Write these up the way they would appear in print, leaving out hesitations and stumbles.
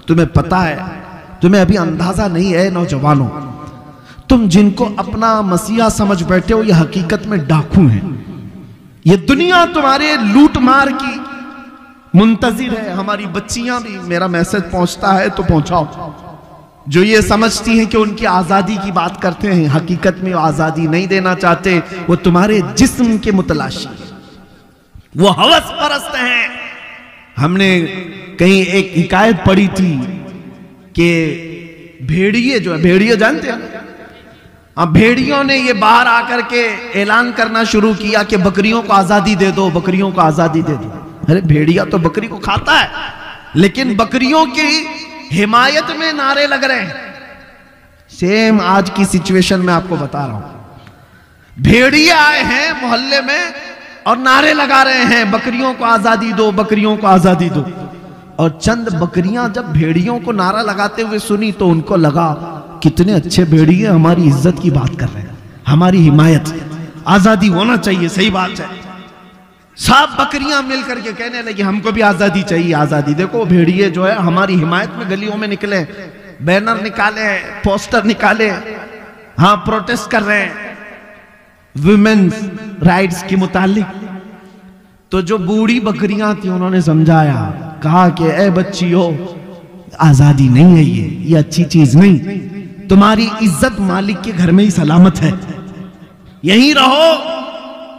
तुम्हें पता है, तुम्हें अभी अंदाजा नहीं है नौजवानों, तुम जिनको अपना मसीहा समझ बैठे हो ये हकीकत में डाकू हैं। ये दुनिया तुम्हारे लूट मार की मुंतजिर है। हमारी बच्चियां भी, मेरा मैसेज पहुंचता है तो पहुंचाओ, जो ये समझती हैं कि उनकी आजादी की बात करते हैं, हकीकत में वो आजादी नहीं देना चाहते, वो तुम्हारे जिस्म के मुतलाशी, वो हवस परस्त हैं। हमने कहीं एक हिकायत पढ़ी थी कि भेड़िए जो है, भेड़िए जानते हैं, अब भेड़ियों ने ये बाहर आकर के ऐलान करना शुरू किया कि बकरियों को आजादी दे दो, बकरियों को आजादी दे दो। अरे भेड़िया तो बकरी को खाता है, लेकिन बकरियों की हिमायत में नारे लग रहे हैं। सेम आज की सिचुएशन में आपको बता रहा हूं, भेड़िए आए हैं मोहल्ले में और नारे लगा रहे हैं बकरियों को आजादी दो, बकरियों को आजादी दो। और चंद बकरियां जब भेड़ियों को नारा लगाते हुए सुनी तो उनको लगा कितने अच्छे भेड़िए हमारी इज्जत की बात कर रहे हैं, हमारी हिमायत, आजादी होना चाहिए, सही बात है। सब बकरियां मिलकर के कहने लगी हमको भी आजादी चाहिए, आजादी। देखो भेड़िए जो है हमारी हिमायत में गलियों में निकले, बैनर निकाले, पोस्टर निकाले, हाँ प्रोटेस्ट कर रहे हैं वुमेन्स राइट्स के मुतालिक। तो जो बूढ़ी बकरियां थी उन्होंने समझाया, कहा कि ए बच्चियों, आजादी नहीं है ये अच्छी चीज नहीं, तुम्हारी इज्जत मालिक के घर में ही सलामत है, यहीं रहो,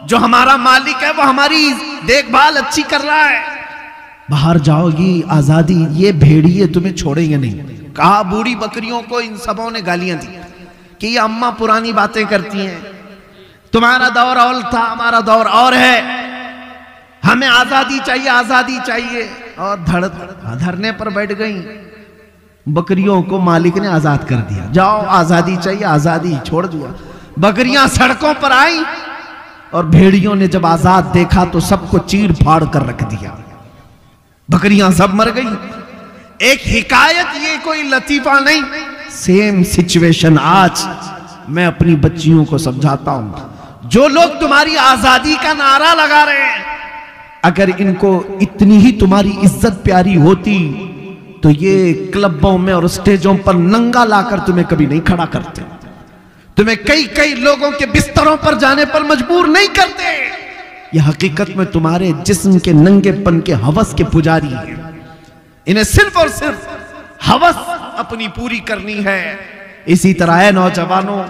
जो हमारा मालिक है वो हमारी देखभाल अच्छी कर रहा है, बाहर जाओगी आजादी, ये भेड़िए तुम्हें छोड़ेंगे नहीं। कहा बूढ़ी बकरियों को इन सबों ने गालियां दी कि ये अम्मा पुरानी बातें करती हैं, तुम्हारा दौर और था, हमारा दौर और है, हमें आजादी चाहिए, आजादी चाहिए। और धरने पर बैठ गई। बकरियों को मालिक ने आजाद कर दिया, जाओ आजादी चाहिए, आजादी छोड़ दिया। बकरियां सड़कों पर आई और भेड़ियों ने जब आजाद देखा तो सबको चीर फाड़ कर रख दिया, बकरियां सब मर गई। एक हिकायत, ये कोई लतीफा नहीं, सेम सिचुएशन आज मैं अपनी बच्चियों को समझाता हूं। जो लोग तुम्हारी आजादी का नारा लगा रहे हैं, अगर इनको इतनी ही तुम्हारी इज्जत प्यारी होती तो ये क्लबों में और स्टेजों पर नंगा लाकर तुम्हें कभी नहीं खड़ा करते, तुम्हें कई कई लोगों के बिस्तरों पर जाने पर मजबूर नहीं करते। यह हकीकत में तुम्हारे जिस्म के नंगेपन के हवस के पुजारी हैं। इन्हें सिर्फ और सिर्फ हवस अपनी पूरी करनी है। इसी तरह है नौजवानों,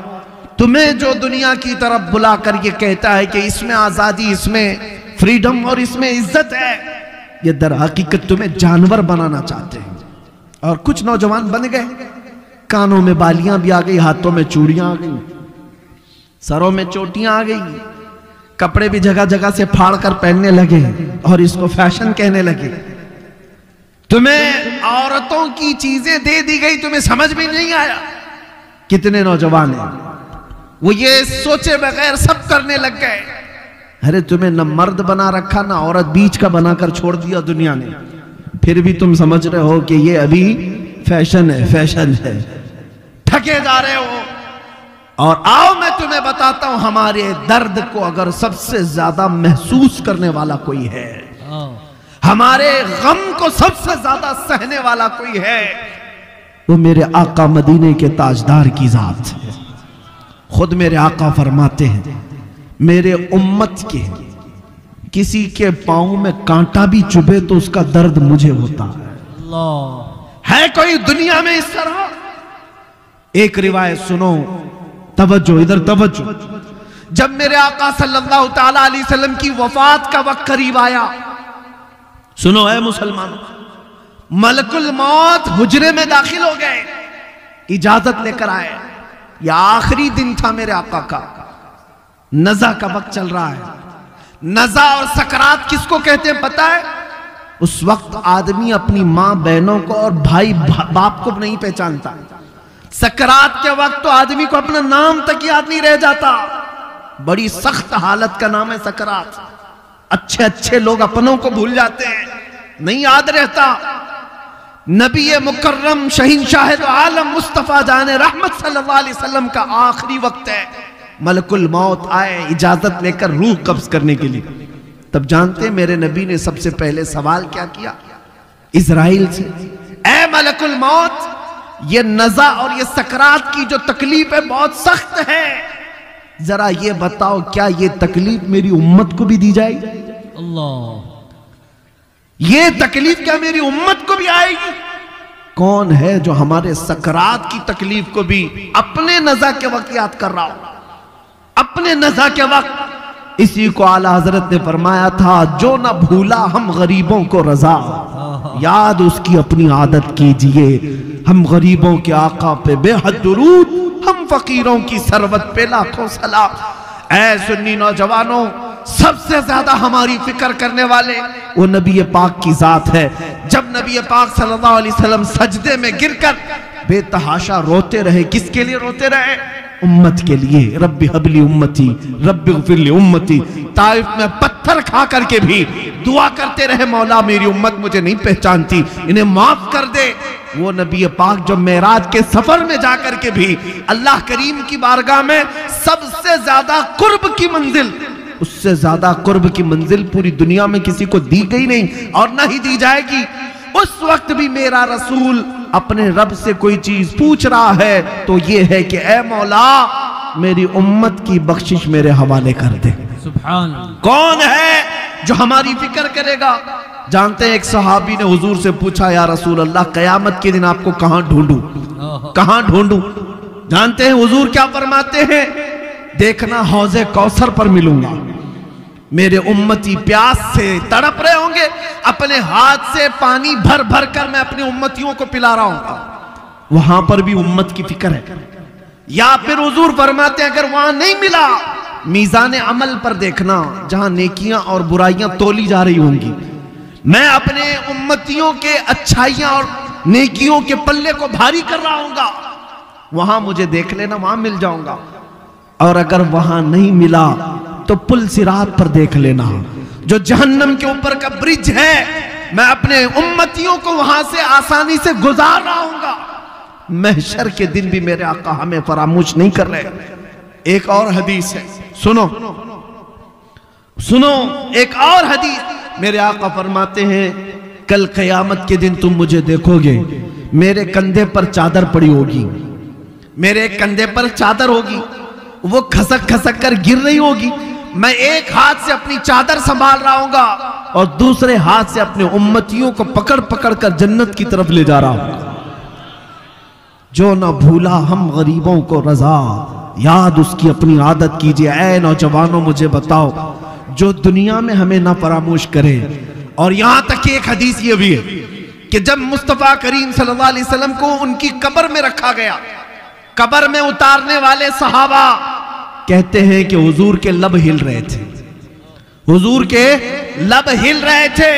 तुम्हें जो दुनिया की तरफ बुला कर ये कहता है कि इसमें आजादी, इसमें फ्रीडम और इसमें इज्जत है, ये दर हकीकत तुम्हें जानवर बनाना चाहते हैं। और कुछ नौजवान बन गए, कानों में बालियां भी आ गई, हाथों में चूड़ियां आ गई, सरों में चोटियां आ गई, कपड़े भी जगह जगह से फाड़ कर पहनने लगे और इसको फैशन कहने लगे। तुम्हें औरतों की चीजें दे दी गई, तुम्हें समझ में नहीं आया। कितने नौजवान हैं वो ये सोचे बगैर सब करने लग गए। अरे तुम्हें न मर्द बना रखा, ना औरत, बीच का बनाकर छोड़ दिया दुनिया ने, फिर भी तुम समझ रहे हो कि ये अभी फैशन है, फैशन है, ठगे जा रहे हो। और आओ मैं तुम्हें बताता हूं, हमारे दर्द को अगर सबसे ज्यादा महसूस करने वाला कोई है, हमारे गम को सबसे ज्यादा सहने वाला कोई है, वो मेरे आका मदीने के ताजदार की जात है। खुद मेरे आका फरमाते हैं, मेरे उम्मत के किसी के पांव में कांटा भी चुभे तो उसका दर्द मुझे होता है। अल्लाह है कोई दुनिया में इस तरह? एक रिवायत सुनो, तवज्जो, इधर तवज्जो। जब मेरे आका सल्लल्लाहु ताला अलैहि वसल्लम की वफात का वक्त करीब आया, सुनो है मुसलमानों, मलकुल मौत हुजरे में दाखिल हो गए, इजाजत लेकर आए। यह आखिरी दिन था मेरे आका का, नज़ा का वक्त चल रहा है। नज़ा और सकरात किसको कहते हैं पता है? उस वक्त आदमी अपनी मां बहनों को और भाई बाप को नहीं पहचानता। सकरात के वक्त तो आदमी को अपना नाम तक याद नहीं रह जाता। बड़ी सख्त हालत का नाम है सकरात। अच्छे अच्छे लोग अपनों को भूल जाते हैं, नहीं याद रहता। नबी मुकर्रम शहींशाह दो आलम मुस्तफा जाने रहमत सल्लल्लाहु अलैहि वसल्लम का आखिरी वक्त है। मलकुल मौत आए इजाजत लेकर रूह कब्ज करने के लिए। तब जानते मेरे नबी ने सबसे पहले सवाल क्या किया इजराइल से? ऐ मलकुल मौत, ये नज़ा और ये सकरात की जो तकलीफ है बहुत सख्त है, जरा ये बताओ क्या ये तकलीफ मेरी उम्मत को भी दी जाएगी? अल्लाह, ये तकलीफ क्या मेरी उम्मत को भी आएगी? कौन है जो हमारे सकरात की तकलीफ को भी अपने नज़ा के वक्त याद कर रहा हो? अपने नज़ा के वक्त। इसी को आला हजरत ने फरमाया था, जो ना भूला हम गरीबों को रजा, याद उसकी अपनी आदत कीजिए। हम गरीबों के आका पे बेहद दुरूद, हम फकीरों की सरवत पे लाखों सलाम। ऐ सुन्नी नौजवानों, सबसे ज्यादा हमारी फिक्र करने वाले वो नबी पाक की जात है। जब नबी पाक सल्लल्लाहु अलैहि वसल्लम सजदे में गिरकर बेतहाशा रोते रहे, किसके लिए रोते रहे? उम्मत के लिए। रब्बी हबली उम्मती, रब्बी ग़फिरली उम्मती। ताइफ में पत्थर खा करके भी दुआ करते रहे, मौला मेरी उम्मत मुझे नहीं पहचानती, इन्हें माफ कर दे। वो नबी पाक जो मेराज के सफर में जाकर के भी अल्लाह करीम की बारगाह में सबसे ज्यादा कुर्ब की मंजिल, उससे ज्यादा कुर्ब की मंजिल पूरी दुनिया में किसी को दी गई नहीं और न ही दी जाएगी। उस वक्त भी मेरा रसूल अपने रब से कोई चीज पूछ रहा है तो ये है कि ऐ मौला मेरी उम्मत की बख्शिश मेरे हवाले कर दे। सुभान। कौन है जो हमारी फिक्र करेगा? जानते हैं एक सहाबी ने हुजूर से पूछा, या रसूल अल्लाह कयामत के दिन आपको कहां ढूंढूं, कहां ढूंढूं? जानते हैं हुजूर क्या फरमाते हैं? देखना हौज़े कौसर पर मिलूंगा, मेरे उम्मती प्यास से तड़प रहे होंगे, अपने हाथ से पानी भर भर कर मैं अपनी उम्मतियों को पिला रहा हूं। वहां पर भी उम्मत की फिक्र है। या फिर हुजूर फरमाते हैं अगर वहां नहीं मिला, मीज़ान अमल पर देखना, जहां नेकियां और बुराइयां तोली जा रही होंगी, मैं अपने उम्मतियों के अच्छाइयां और नेकियों के पल्ले को भारी कर रहा हूंगा, वहां मुझे देख लेना, वहां मिल जाऊंगा। और अगर वहां नहीं मिला तो पुल सिरात पर देख लेना, जो जहन्नम के ऊपर का ब्रिज है, मैं अपने उम्मतियों को वहां से आसानी से गुजार रहा हूंगा। महशर के दिन भी मेरे आका हमें फरामोश नहीं कर रहे। एक और हदीस है, सुनो सुनो, एक और हदीस, मेरे आका फरमाते हैं कल क़यामत के दिन तुम मुझे देखोगे, मेरे कंधे पर चादर पड़ी होगी, मेरे कंधे पर चादर होगी, वो खसक खसक कर गिर रही होगी, मैं एक हाथ से अपनी चादर संभाल रहा हूंगा और दूसरे हाथ से अपने उम्मतियों को पकड़ पकड़ कर जन्नत की तरफ ले जा रहा हूं। जो ना भूला हम गरीबों को रजा, याद उसकी अपनी आदत कीजिए। ऐ नौजवानों मुझे बताओ, जो दुनिया में हमें ना फरामोश करे। और यहां तक कि एक हदीस ये भी है कि जब मुस्तफा करीम सल्लल्लाहु अलैहि वसल्लम को उनकी कब्र में रखा गया, कब्र में उतारने वाले सहाबा कहते हैं कि हुजूर के लब हिल रहे थे, हुजूर के लब हिल रहे थे।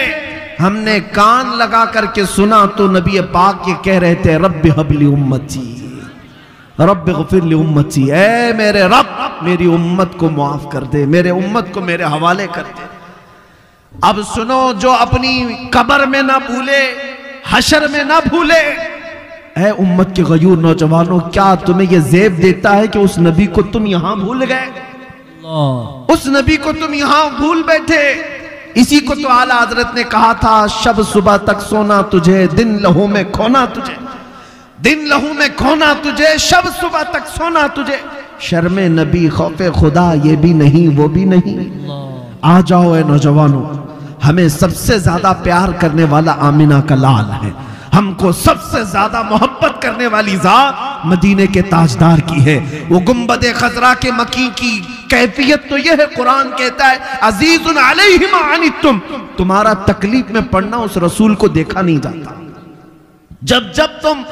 हमने कान लगा करके सुना तो नबी पाक ये कह रहे थे, रब्बी हबली उम्मती, रब्बी ग़फिरली उम्मती, ऐ मेरे रब मेरी उम्मत को माफ कर दे, मेरे उम्मत को मेरे हवाले कर दे। अब सुनो, जो अपनी कब्र में ना भूले, हशर में ना भूले। ऐ उम्मत के गयूर नौजवानों, क्या तुम्हें यह ज़ेब देता है कि उस नबी को तुम यहां भूल गए, उस नबी को तुम यहां भूल बैठे? इसी को तो आला हजरत ने कहा था, शब सुबह तक सोना तुझे, दिन लहू में खोना तुझे, दिन लहू में खोना तुझे, शब सुबह तक सोना तुझे। शर्मे नबी खौफे खुदा ये भी नहीं वो भी नहीं। आ जाओ ऐ नौजवानों, हमें सबसे ज्यादा प्यार करने वाला आमिना का लाल है, हमको सबसे ज्यादा मोहब्बत करने वाली जात मदीने के ताजदार की है। वो गुंबद खजरा के मकी की कैफियत तो यह है, कुरान कहता है अजीजुन अलैहि मा अनितुम, तुम्हारा तकलीफ में पड़ना उस रसूल को देखा नहीं जाता। जब जब तुम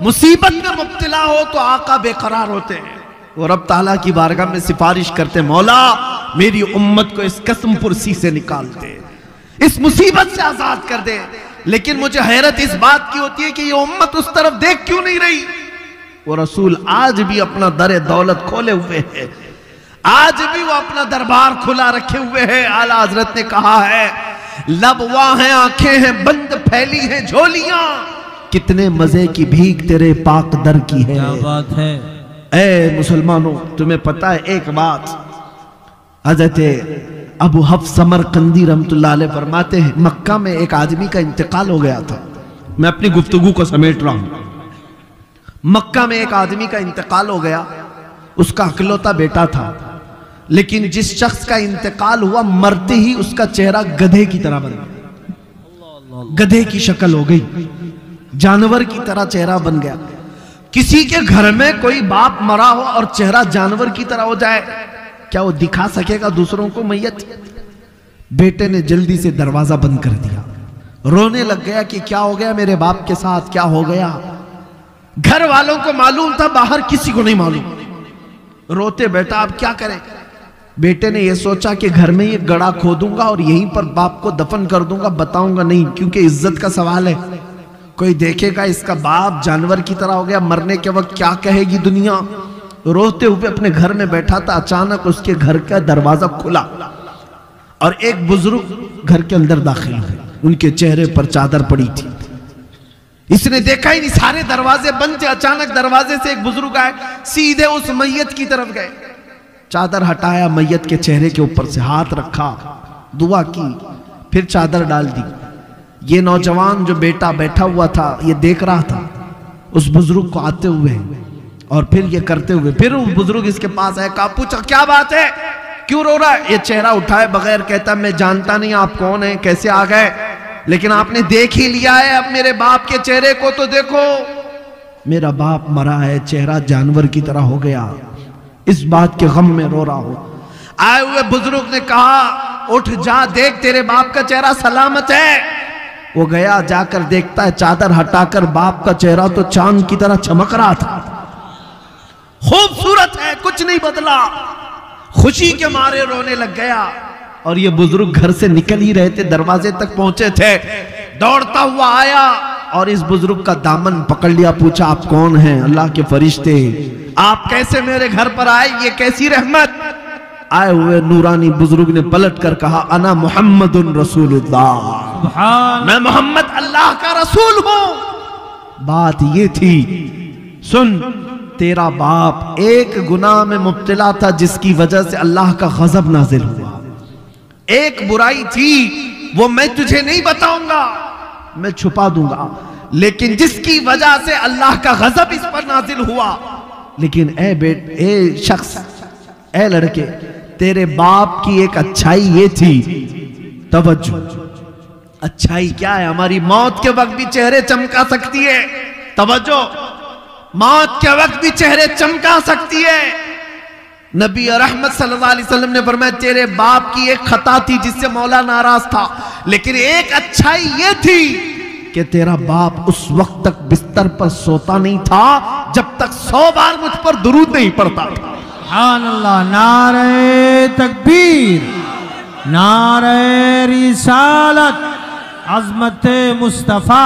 मुसीबत में मुब्तला हो तो आका बेकरार होते हैं, वो रब ताला की बारगाह में सिफारिश करते, मौला मेरी उम्मत को इस कसम पुरसी से निकाल दे, इस मुसीबत से आजाद कर दे। लेकिन मुझे हैरत इस बात की होती है कि ये उम्मत उस तरफ देख क्यों नहीं रही? वो रसूल आज भी अपना दर दौलत खोले हुए है, आज भी वो अपना दरबार खुला रखे हुए है। आला हजरत ने कहा है, लब वहां है, आंखें हैं बंद, फैली हैं झोलियां, कितने मजे की भीख तेरे पाक दर की है। क्या बात है। ऐ मुसलमानों, तुम्हें पता है एक बात, हजरत अबू हफ्स समरकंदी रहमतुल्लाह अलैह फरमाते हैं, मक्का में एक आदमी का इंतकाल हो गया था, मैं अपनी गुफ्तगू को समेट रहा हूं। मक्का में एक आदमी का इंतकाल हो गया, उसका इकलौता बेटा था, लेकिन जिस शख्स का इंतकाल हुआ मरते ही उसका चेहरा गधे की तरह बन गया, गधे की शक्ल हो गई, जानवर की तरह चेहरा बन गया। किसी के घर में कोई बाप मरा हो और चेहरा जानवर की तरह हो जाए, क्या वो दिखा सकेगा दूसरों को मैयत? बेटे ने जल्दी से दरवाजा बंद कर दिया, रोने लग गया कि क्या हो गया मेरे बाप के साथ, क्या हो गया। घर वालों को मालूम था, बाहर किसी को नहीं मालूम। रोते बेटा अब क्या करें। बेटे ने यह सोचा कि घर में ये गड़ा खोदूंगा और यहीं पर बाप को दफन कर दूंगा, बताऊंगा नहीं, क्योंकि इज्जत का सवाल है। कोई देखेगा इसका बाप जानवर की तरह हो गया, मरने के वक्त क्या कहेगी दुनिया। रोते हुए अपने घर में बैठा था, अचानक उसके घर का दरवाजा खुला और एक बुजुर्ग घर के अंदर दाखिल हुए। उनके चेहरे पर चादर पड़ी थी। इसने देखा ही नहीं, सारे दरवाजे बंद थे। अचानक दरवाजे से एक बुजुर्ग आए, सीधे उस मैयत की तरफ गए, चादर हटाया, मैयत के चेहरे के ऊपर से हाथ रखा, दुआ की, फिर चादर डाल दी। ये नौजवान जो बेटा बैठा हुआ था ये देख रहा था उस बुजुर्ग को आते हुए और फिर ये करते हुए। फिर उस बुजुर्ग इसके पास आया, कहा पूछा क्या बात है, क्यों रो रहा है। ये चेहरा उठाए बगैर कहता मैं जानता नहीं आप कौन है, कैसे आ गए, लेकिन आपने देख ही लिया है, अब मेरे बाप के चेहरे को तो देखो। मेरा बाप मरा है, चेहरा जानवर की तरह हो गया, इस बात के गम में रो रहा हूं। आए हुए बुजुर्ग ने कहा उठ जा, देख तेरे बाप का चेहरा सलामत है। वो गया, जाकर देखता है चादर हटाकर बाप का चेहरा तो चांद की तरह चमक रहा था, खूबसूरत है, कुछ नहीं बदला। खुशी के मारे रोने लग गया। और ये बुजुर्ग घर से निकल ही रहे थे, दरवाजे तक पहुंचे थे, दौड़ता हुआ आया और इस बुजुर्ग का दामन पकड़ लिया, पूछा आप कौन हैं, अल्लाह के फरिश्ते, आप कैसे मेरे घर पर आए, ये कैसी रहमत। आए हुए नूरानी बुजुर्ग ने पलट कर कहा अना मुहम्मदुन रसूलुल्लाह, मैं मोहम्मद अल्लाह का रसूल हूं। बात ये थी, सुन तेरा बाप एक गुनाह में मुब्तला था जिसकी वजह से अल्लाह का गजब नाजिल हुआ। एक बुराई थी वो मैं तुझे नहीं बताऊंगा, मैं छुपा दूंगा, लेकिन जिसकी वजह से अल्लाह का गजब इस पर नाजिल हुआ। लेकिन ए शख्स, ए लड़के, तेरे बाप की एक अच्छाई ये थी, तवज्जो, अच्छाई क्या है, हमारी मौत के वक्त भी चेहरे चमका सकती है, तवज्जो, मौत के वक्त भी चेहरे चमका सकती है। नबी रहमत सल्लल्लाहु अलैहि वसल्लम ने फरमाया तेरे बाप की एक खता थी जिससे मौला नाराज था, लेकिन एक अच्छाई ये थी कि तेरा बाप उस वक्त तक बिस्तर पर सोता नहीं था जब तक 100 बार मुझ पर दुरूद नहीं पड़ता था। सुभान अल्लाह, नारे तकबीर, नारे रिसालत, अज़मत मुस्तफा।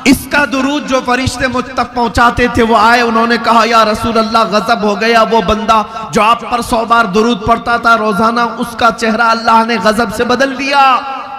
इसका दुरूद जो फरिश्ते मुझ तक पहुंचाते थे वो आए, उन्होंने कहा या रसूल अल्लाह गजब हो गया, वो बंदा जो आप पर 100 बार दुरूद पढ़ता था रोजाना, उसका चेहरा अल्लाह ने गजब से बदल दिया।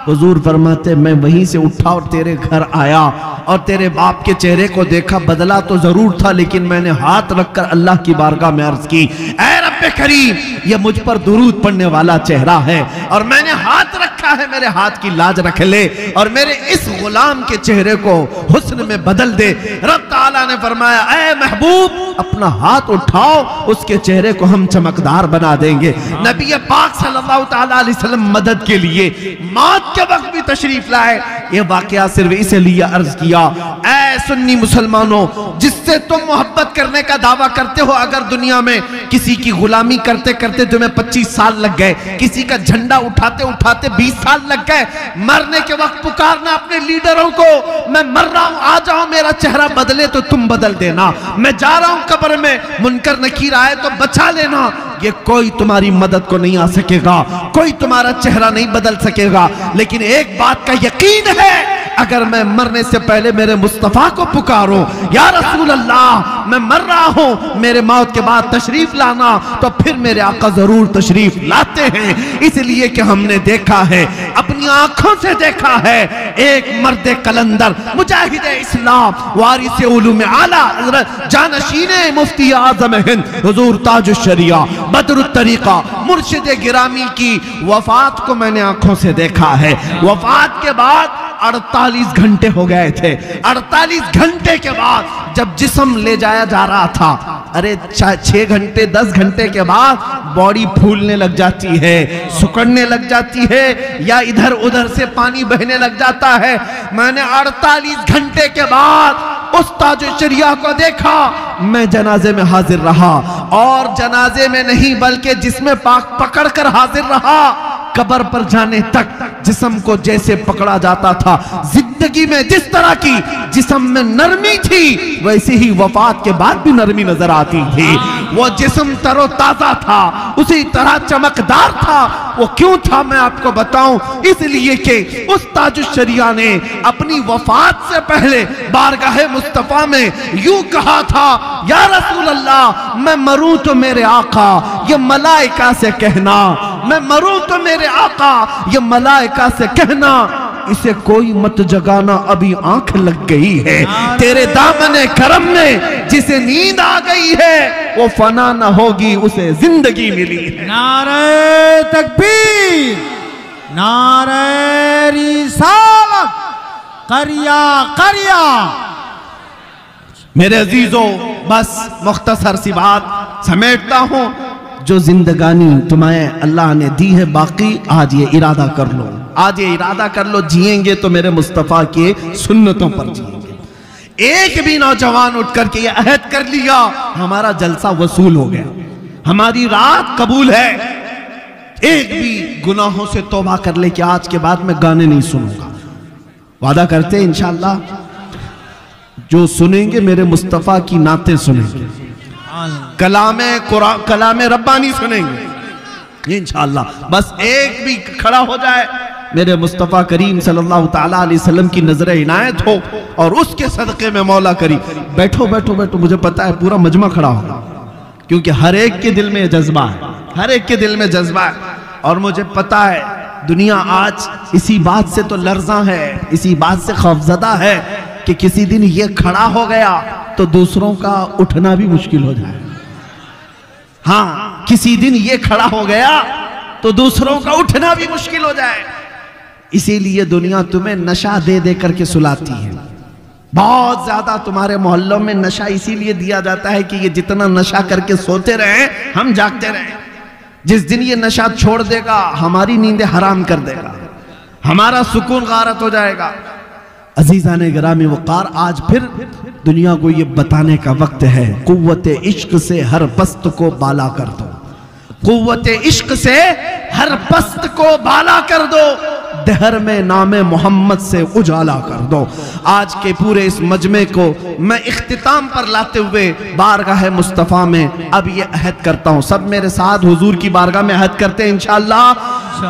हुजूर फरमाते मैं वहीं से उठा और तेरे घर आया और तेरे बाप के चेहरे को देखा, बदला तो जरूर था, लेकिन मैंने हाथ रखकर अल्लाह की बारगाह में अर्ज की, ऐ रब्बे करीम, ये मुझ पर दुरूद पढ़ने वाला चेहरा है और मैंने हाथ रखा है, मेरे हाथ की लाज रख ले और मेरे इस गुलाम के चेहरे को हुस्न में बदल दे। रब ताला ने फरमाया ऐ महबूब, अपना हाथ उठाओ, उसके चेहरे को हम चमकदार बना देंगे। नबी पाक सल्लल्लाहु ताला अलैहि वसल्लम मदद के लिए मौत के वक्त भी तशरीफ लाए। ये वाकया सिर्फ इसलिए अर्ज किया, ऐ सुन्नी मुसलमानों, जिससे तुम मोहब्बत करने का दावा करते हो, अगर दुनिया में किसी की गुलामी करते करते तुम्हें 25 साल लग गए, किसी का झंडा उठाते उठाते 20 साल लग गए, मरने के वक्त पुकारना अपने लीडरों को, मैं मर रहा हूं, आ जाओ, मेरा चेहरा बदले तो तुम बदल देना, मैं जा रहा हूं कब्र में, मुनकर नकीर आए तो बचा लेना, ये कोई तुम्हारी मदद को नहीं आ सकेगा, कोई तुम्हारा चेहरा नहीं बदल सकेगा। लेकिन एक बात का यकीन है, अगर मैं मरने से पहले मेरे मुस्तफा को पुकारूं, या रसूल अल्लाह मैं मर रहा हूं, मेरे मौत के बाद तशरीफ लाना, तो फिर मेरे आका जरूर तशरीफ लाते हैं। इसलिए कि हमने देखा है, अपनी आंखों से देखा है, एक मर्द कलंदर, मुजाहिद इस्लाम, वारिस उलूम आला हज़रत जानशीने मुफ्ती आज़म हिंद हुजूर ताजुश शरिया बदरुत तरीका मुर्शिद गिरामी की वफात को मैंने आंखों से देखा है। वफात के बाद 48 घंटे हो गए थे। 48 घंटे के बाद जब जिस्म ले जाया जा रहा था, अरे 6 घंटे 10 घंटे के बाद बॉडी फूलने लग जाती है, सुकड़ने लग जाती है, या इधर उधर से पानी बहने लग जाता है। मैंने 48 घंटे के बाद उस ताजुश्शरिया को देखा। मैं जनाजे में हाजिर रहा, और जनाजे में नहीं बल्कि जिसमें पाक पकड़ कर हाजिर रहा। कब्र पर जाने तक जिस्म को जैसे पकड़ा जाता था, जिंदगी में जिस तरह की जिस्म में नरमी थी, वैसे ही वफात के बाद भी नरमी नजर आती थी। वो जिस्म तरोताजा था, उसी तरह चमकदार था। वो क्यों था मैं आपको बताऊं, इसलिए कि उस ताजुश्शरिया ने अपनी वफात से पहले बारगाहे मुस्तफा में यूं कहा था, या रसूल अल्लाह, मैं मरूं तो मेरे आका ये मलाइका से कहना, मैं मरूं तो मेरे आका ये मलाइका से कहना, इसे कोई मत जगाना, अभी आंख लग गई है। तेरे दामने करम में जिसे नींद आ गई है, वो फना न होगी, उसे जिंदगी मिली है। नारे तकबीर, नारे रिसालत, करिया करिया। मेरे अजीजों, बस मुख्तसर सी बात समेटता हूं। जो जिंदगानी तुम्हें अल्लाह ने दी है बाकी, आज ये इरादा कर लो, आज ये इरादा कर लो, जिएंगे तो मेरे मुस्तफ़ा के सुन्नतों पर जिएंगे। एक भी नौजवान उठ करके ये अहद कर लिया, हमारा जलसा वसूल हो गया, हमारी रात कबूल है। एक भी गुनाहों से तौबा कर ले कि आज के बाद मैं गाने नहीं सुनूंगा। वादा करते हैं इंशाअल्लाह, जो सुनेंगे मेरे मुस्तफ़ा की नातें सुनेंगे, कलामे कुरान, कलामे रब्बानी सुनेंगे इंशाअल्लाह। बस एक भी खड़ा हो जाए, मेरे मुस्तफ़ा करीम सल्लल्लाहु ताला अलैहि वसल्लम की नजर इनायत हो, और उसके सदक़े में मौला करी। बैठो बैठो बैठो, मुझे पता है पूरा मजमा खड़ा होगा, क्योंकि हर एक के दिल में जज्बा है, हर एक के दिल में जज्बा है। और मुझे पता है दुनिया आज इसी बात से तो लर्जा है, इसी बात से खौफजदा है कि किसी दिन ये खड़ा हो गया तो दूसरों का उठना भी मुश्किल हो जाए। हाँ, किसी दिन ये खड़ा हो गया तो दूसरों का उठना भी मुश्किल हो जाए। इसीलिए दुनिया तुम्हें नशा दे दे करके सुलाती है। बहुत ज्यादा तुम्हारे मोहल्लों में नशा इसीलिए दिया जाता है कि ये जितना नशा करके सोते रहे, हम जागते रहे। जिस दिन ये नशा छोड़ देगा, हमारी नींदें हराम कर देगा, हमारा सुकून गारत हो जाएगा। अजीज़ाने गिरामी वक़ार, आज फिर दुनिया को ये बताने का वक्त है, कुव्वते इश्क से हर पस्त को बाला कर दो, कुव्वते इश्क से हर पस्त को बाला कर दो, दहर में नामे मोहम्मद से उजाला कर दो। आज के पूरे इस मजमे को मैं इख्तिताम पर लाते हुए बारगाह मुस्तफ़ा में अब ये अहद करता हूँ। सब मेरे साथ हुजूर की बारगाह में अहद करते हैं इंशाअल्लाह।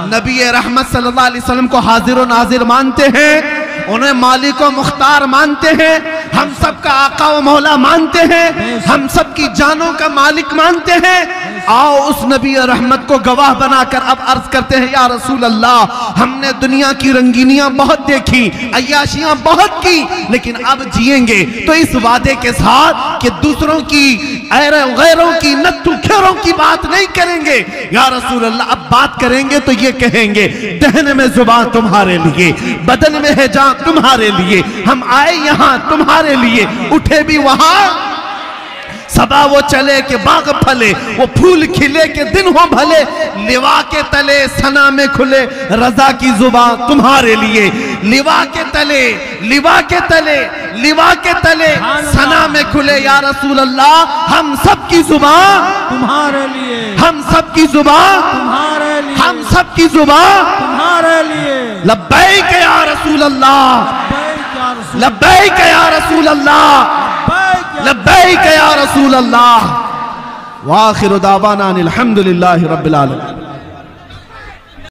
नबी रहमत सल्लल्लाहु अलैहि वसल्लम को हाजिर व नाजिर मानते हैं, उन्हें मालिक व मुख्तार मानते हैं, हम सब का आका व मौला मानते हैं, हम सब की जानों का मालिक मानते हैं। आओ उस नबी रहमत को गवाह बनाकर अब अर्ज करते हैं, या रसूल अल्लाह, हमने दुनिया की रंगीनियां बहुत देखी, अय्याशियां बहुत की, लेकिन अब जिएंगे तो इस वादे के साथ कि दूसरों की गैरों की नत्थु खेरों की बात नहीं करेंगे। या रसूल अल्लाह, अब बात करेंगे तो ये कहेंगे, दहन में जुबान तुम्हारे लिए, बदन में है जान तुम्हारे लिए, हम आए यहाँ तुम्हारे लिए, उठे भी वहां सबा वो चले के बाग फले, वो फूल खिले के दिन हो भले, लिवा के तले सना में खुले, रजा की जुबान तुम्हारे लिए, लिवा के तले, लिवा के तले, लिवा के तले सना में खुले। या रसूल अल्लाह, हम सब की जुबान तुम्हारे लिए, हम सब की जुबान तुम्हारे लिए, हम सब की जुबान तुम्हारे लिए। लब्बैक या रसूल अल्लाह, लब्बैक या रसूल अल्लाह, लब्बैक या रसूल अल्लाह। व आखिरु दावाना अनिल हम्दुलिल्लाहि रब्बिल आलमीन।